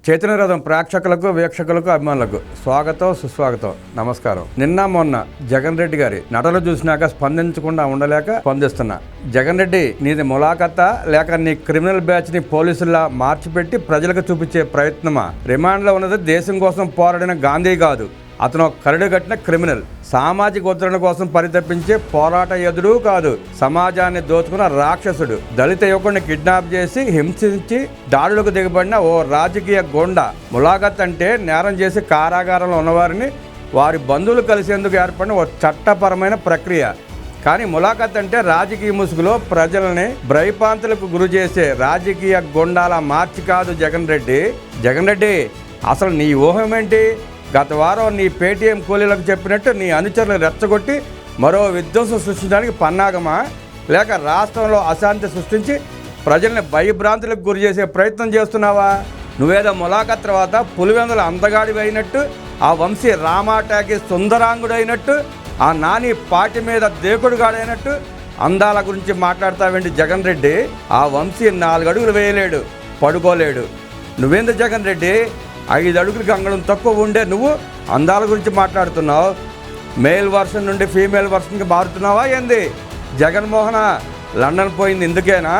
చైతన్య రథం ప్రేక్షకులకు వీక్షకులకు అభిమానులకు స్వాగతం సుస్వాగతం నమస్కారం. నిన్న మొన్న జగన్ రెడ్డి గారి నటలు చూసినాక స్పందించకుండా ఉండలేక స్పందిస్తున్నా. జగన్ రెడ్డి, నీది ములాఖతా లేక నీ క్రిమినల్ బ్యాచ్ ని పోలీసుల్లా మార్చిపెట్టి ప్రజలకు చూపించే ప్రయత్నమా? రిమాండ్ లో ఉన్నది దేశం కోసం పోరాడిన గాంధీ కాదు, అతను కరడు కట్టిన క్రిమినల్. సామాజిక ఉద్ధరణ కోసం పరితపించే పోరాట యోధుడు కాదు, సమాజాన్ని దోచుకున్న రాక్షసుడు. దళిత యువకుడిని కిడ్నాప్ చేసి హింసించి దాడులకు దిగబడిన ఓ రాజకీయ గోండా. ములాఖత్ అంటే నేరం చేసి కారాగారంలో ఉన్నవారిని వారి బంధువులు కలిసేందుకు ఏర్పడిన ఓ చట్టపరమైన ప్రక్రియ. కానీ ములాఖత్ అంటే రాజకీయ ముసుగులో ప్రజలని భయపాంతులకు గురి చేసే రాజకీయ గొండాల మార్చి కాదు జగన్ రెడ్డి. జగన్ రెడ్డి, అసలు నీ ఊహమేంటి? గత వారం నీ పేటీఎం కూలీలకు చెప్పినట్టు నీ అనుచరులను రెచ్చగొట్టి మరో విధ్వంసం సృష్టించడానికి పన్నాగమా, లేక రాష్ట్రంలో అశాంతి సృష్టించి ప్రజల్ని భయభ్రాంతులకు గురి చేసే ప్రయత్నం చేస్తున్నావా? నువ్వేదో ములాఖత్ తర్వాత పులివెందుల అందగాడివి అయినట్టు, ఆ వంశీ రామాటాకి సుందరాంగుడైనట్టు, ఆ నాని పాటి మీద దేకుడుగాడైనట్టు అందాల గురించి మాట్లాడతావేంటి జగన్ రెడ్డి? ఆ వంశీ 4 అడుగులు వేయలేడు, పడుకోలేడు. నువ్వేంది జగన్ రెడ్డి 5 అడుగులకి అంగళం తక్కువ ఉండే నువ్వు అందాల గురించి మాట్లాడుతున్నావు? మేల్ వర్షన్ నుండి ఫీమేల్ వర్షన్కి మారుతున్నావా ఏంది? జగన్మోహన, లండన్ పోయింది ఇందుకేనా?